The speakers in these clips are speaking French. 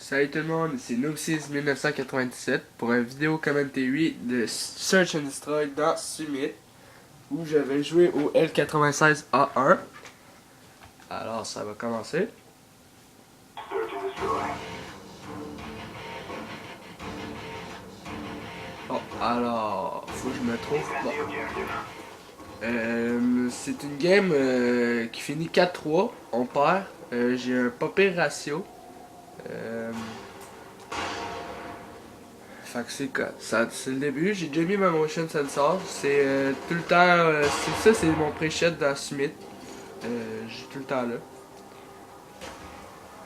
Salut tout le monde, c'est Noob6 1997 pour une vidéo commentary de Search and Destroy dans Summit où je vais jouer au L96A1. Alors ça va commencer. Bon, alors, faut que je me trouve. Bon. C'est une game qui finit 4-3, on perd. J'ai un pas pire ratio. Fait que c'est le début, j'ai déjà mis ma motion sensor, c'est tout le temps, c'est mon pré-shot dans Summit, j'ai tout le temps là.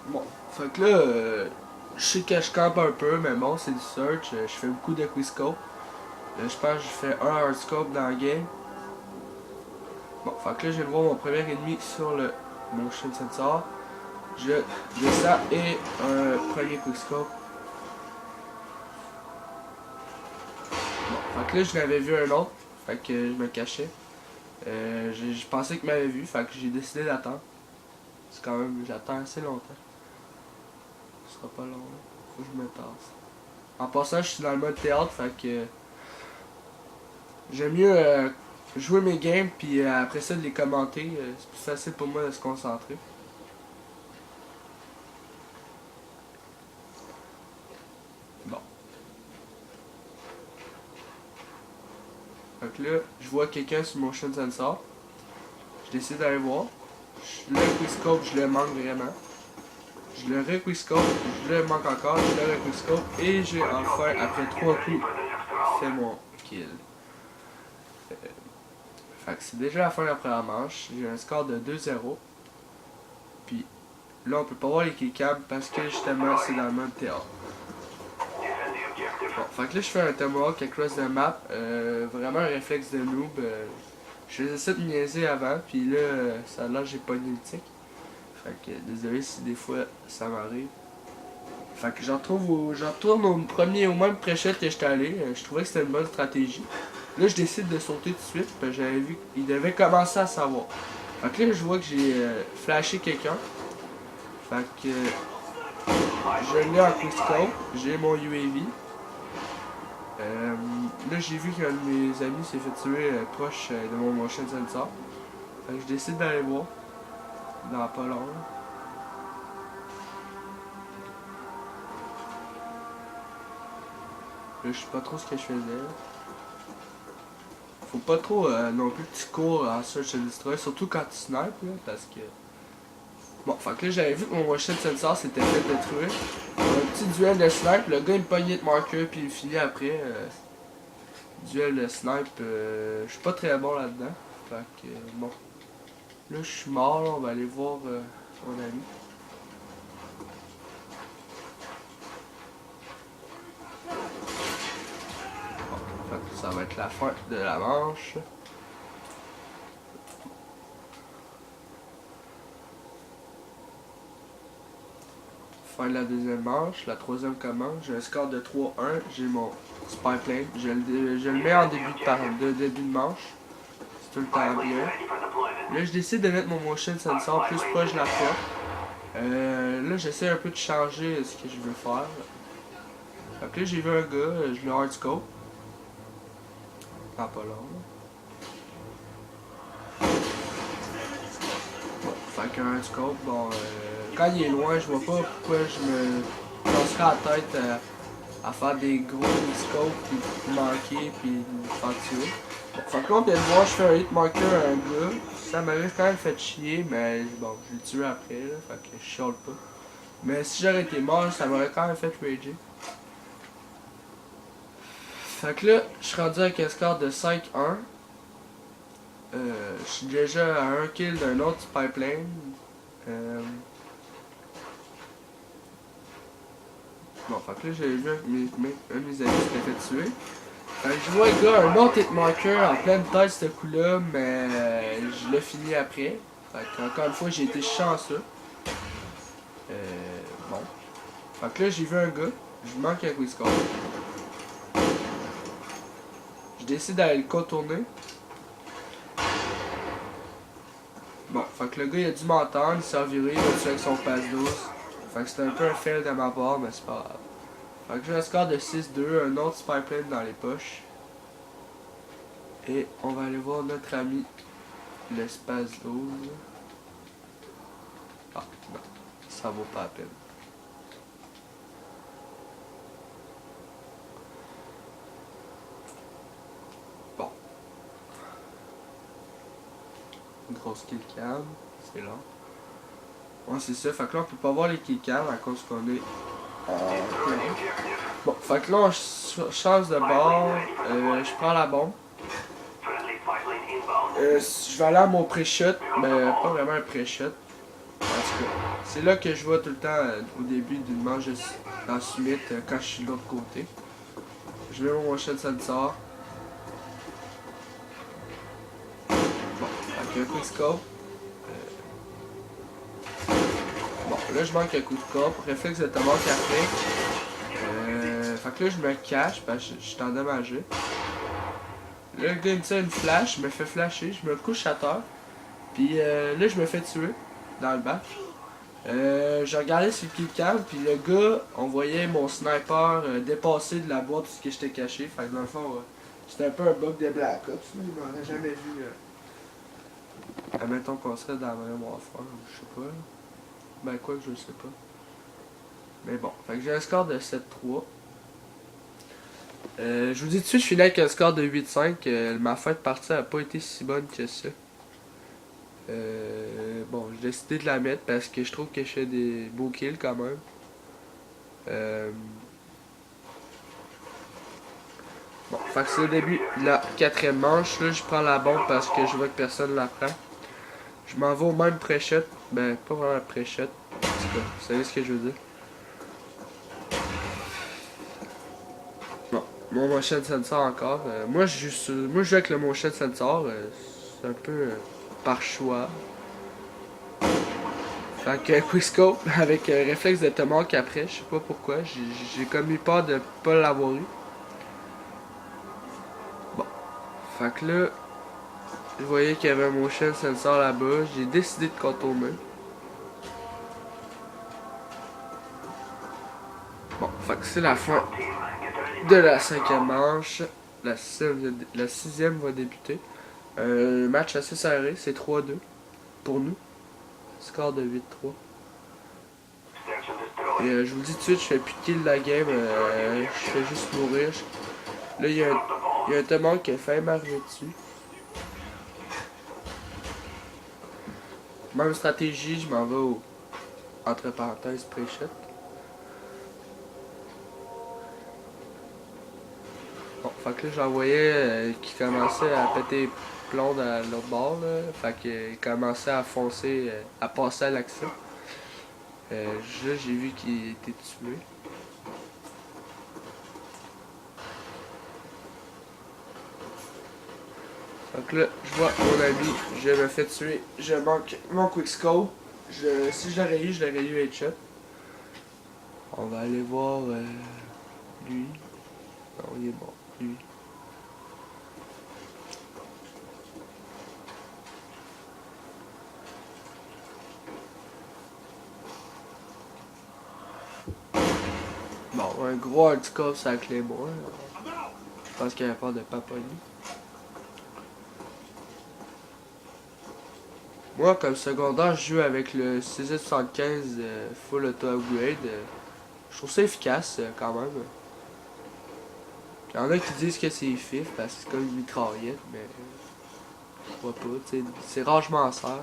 Bon, fait que là, je sais que je campe un peu, mais bon, c'est du search, je fais beaucoup de quickscope. Je pense que je fais un hardscope dans le game. Bon, fait que là, je viens de voir mon premier ennemi sur le motion sensor. Je descends et un premier quickscope. Fait que là, je l'avais vu un autre, fait que je me cachais. Je pensais qu'il m'avait vu, fait que j'ai décidé d'attendre. C'est quand même, j'attends assez longtemps. Ce sera pas long, là. Faut que je me tasse. En passant, je suis dans le mode théâtre, fait que j'aime mieux jouer mes games, puis après ça, de les commenter. C'est plus facile pour moi de se concentrer. Bon. Fait que là, je vois quelqu'un sur mon motion sensor. Je décide d'aller voir. Le quickscope, je le manque vraiment. Je le requickscope, je le manque encore, je le requickscope et j'ai enfin, après 3 coups, fait mon kill. Fait que c'est déjà la fin de la première manche, j'ai un score de 2-0. Puis là on peut pas voir les killcams parce que justement c'est dans le mode théâtre. Bon, fait que là je fais un tomahawk across the map, vraiment un réflexe de noob. Je faisais ça de niaiser avant, puis là ça a l'air j'ai pas une tic. Fait que désolé si des fois ça m'arrive. Fait que j'en retourne au même pré-shot que j'étais allé. Je trouvais que c'était une bonne stratégie. Là, je décide de sauter tout de suite. Parce que j'avais vu qu'il devait commencer à savoir. Fait que là, je vois que j'ai flashé quelqu'un. Fait que je l'ai en quickscope. J'ai mon UAV. Là, j'ai vu qu'un de mes amis s'est fait tuer proche de mon motion sensor. Fait que je décide d'aller voir. Dans pas long. Là, je sais pas trop ce que je faisais. Faut pas trop non plus que tu cours en search and destroy, surtout quand tu snipes, là, parce que... Bon, fait que là, j'avais vu que mon motion sensor s'était fait détruire. Un petit duel de snipe, le gars il me pognait de marker puis il finit après. Duel de snipe, je suis pas très bon là-dedans. Fait que, bon. Là, je suis mort, là, on va aller voir mon ami. Ça va être la fin de la manche. Fin de la deuxième manche, la troisième commence. J'ai un score de 3-1. J'ai mon spy plane. Je le mets en début de manche. C'est tout le temps bien. Là, je décide de mettre mon motion sensor plus proche de la porte. Là, j'essaie un peu de changer ce que je veux faire. Fait que là, j'ai vu un gars, je le hardscope. Pas long. Bon, fait qu'un hardscope, bon, quand il est loin, je vois pas pourquoi je me casserais la tête à faire des gros scopes, puis manquer, puis me faire tuer. Bon, fait que là, on vient de voir, je fais un hit marker à un gars. Ça m'avait quand même fait chier, mais bon, je l'ai tué après, là, fait que je chiale pas. Mais si j'aurais été mort, ça m'aurait quand même fait rager. Fait que là, je suis rendu avec un score de 5-1. Je suis déjà à un kill d'un autre pipeline. Bon, fait que là, j'ai vu un de mes amis s'était fait tuer. Je vois le gars, un autre hitmarker en pleine tête ce coup-là, mais je l'ai fini après. Fait que, encore une fois, j'ai été chanceux. Bon. Fait que là, j'ai vu un gars, je manque un quickscope. Je décide d'aller le contourner. Bon, fait que le gars il a dû m'entendre, il s'est reviré, il a tué avec son passe douce. Fait que c'était un peu un fail de ma part, mais c'est pas grave. Fait que j'ai un score de 6-2, un autre pipeline dans les poches. Et on va aller voir notre ami l'espace d'eau. Ah, non, ça vaut pas la peine. Bon. Une grosse killcam, c'est là. Ouais, c'est ça, fait que là on peut pas voir les killcams à cause qu'on est bon, fait que là on change de bord, je prends la bombe. Je vais aller à mon pré-shot, mais pas vraiment un pré-shot. Parce que c'est là que je vois tout le temps au début d'une manche dans Summit quand je suis de l'autre côté. Je mets mon motion sensor. Bon, avec un quick scope. Bon, là je manque un coup de scope. Réflexe de tomate après. Fait que là je me cache parce que je suis endommagé. Là le gars il me tire une flash, je me fais flasher, je me couche à terre. Puis là je me fais tuer dans le bac. J'ai regardé sur le killcam, puis le gars, on voyait mon sniper dépasser de la boîte parce que j'étais caché. Fait que dans le fond, c'était un peu un bug de Black Ops. Il m'en a jamais vu. Admettons qu'on serait dans la même Warfare, je sais pas. Ben quoi que je sais pas. Mais bon, fait que j'ai un score de 7-3. Je vous dis tout de suite, je finis avec un score de 8-5. Ma fin de partie a pas été si bonne que ça. Bon, j'ai décidé de la mettre parce que je trouve que je fais des beaux kills quand même. Bon, fait que c'est le début de la quatrième manche. Là, je prends la bombe parce que je vois que personne la prend. Je m'en vais au même pré-shot. Ben, pas vraiment pré-shot. En tout cas, vous savez ce que je veux dire. Bon, mon motion sensor encore. Moi, je joue avec le motion sensor. C'est un peu par choix. Fait que quickscope avec réflexe de tomahawk après, je sais pas pourquoi, j'ai comme eu peur de pas l'avoir eu. Bon, fait que là, je voyais qu'il y avait un motion sensor là-bas, j'ai décidé de contourner. Bon, fait que c'est la fin de la cinquième manche, la sixième va débuter. Match assez serré, c'est 3-2 pour nous, score de 8-3. Et je vous dis tout de suite, je fais plus de kill de la game, je fais juste mourir. Là, il y a un tomahawk qui a failli m'arriver dessus. Même stratégie, je m'en vais au entre parenthèses pré-shot. Bon, fait que là j'en voyais qui commençait à péter plomb dans l'autre bord là. Fait qu'il commençait à foncer, à passer à l'action. Là j'ai vu qu'il était tué. Donc là, je vois mon ami, je me fais tuer, je manque mon quickscope. Si je l'aurais eu headshot. On va aller voir lui. Non, il est mort, lui. Bon, un gros hardscope sur la clé moi. Je pense qu'il y a pas de Paponi. Moi, comme secondaire, je joue avec le CZ75 Full Auto Upgrade. Je trouve ça efficace quand même. Il y en a qui disent que c'est FIF parce que c'est comme une mitraillette, mais je crois pas. C'est rarement ça.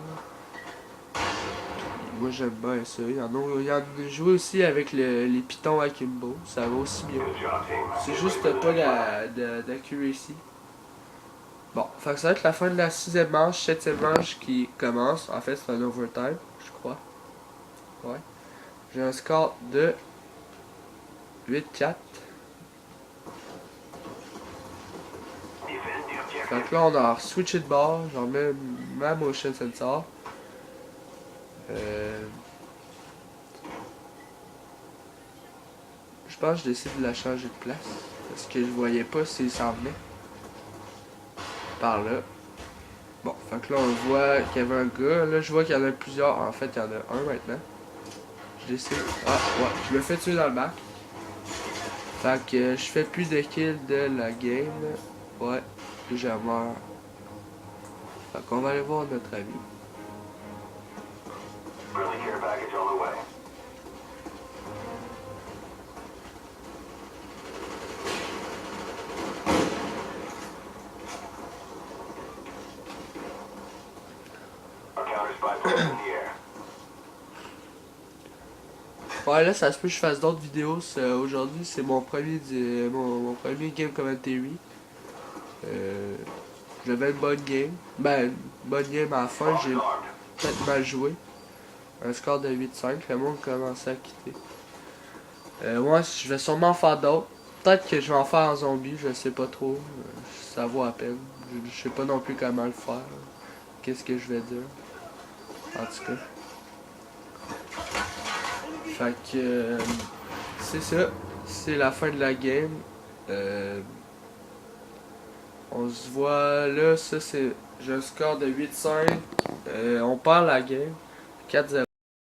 Moi j'aime bien ça. Il y en a joué aussi avec les pitons Akimbo. Ça va aussi bien. C'est juste pas d'accuracy. Bon, fait que ça va être la fin de la sixième manche, septième manche qui commence. En fait, c'est un overtime, je crois. Ouais. J'ai un score de 8-4. Fait que là, on a switché de bord. J'en mets ma motion sensor. Je pense que je décide de la changer de place. Parce que je voyais pas s'il s'en venait. Par là. Bon, fait que là, on voit qu'il y avait un gars. Là, je vois qu'il y en a plusieurs. En fait, il y en a un maintenant. J'essaie. Ah, ouais, je me fais tuer dans le bac. Fait que je fais plus de kills de la game. Ouais, j'ai mort. Fait qu'on va aller voir notre ami. Friendly care package on the way. Our counter spy plane in the air. Ouais, là, ça se peut que je fasse d'autres vidéos. Aujourd'hui, c'est mon premier mon premier game commentary. J'avais une bonne game. Ben, une bonne game à la fin, Bombs j'ai armed. peut-être mal joué. Un score de 8-5, le monde commençait à quitter. Moi, je vais sûrement en faire d'autres. Peut-être que je vais en faire en zombie, je sais pas trop. Ça vaut à peine. Je sais pas non plus comment le faire. Qu'est-ce que je vais dire. En tout cas. Fait que c'est ça. C'est la fin de la game. On se voit là, ça c'est. J'ai un score de 8-5. On perd la game. 4-0.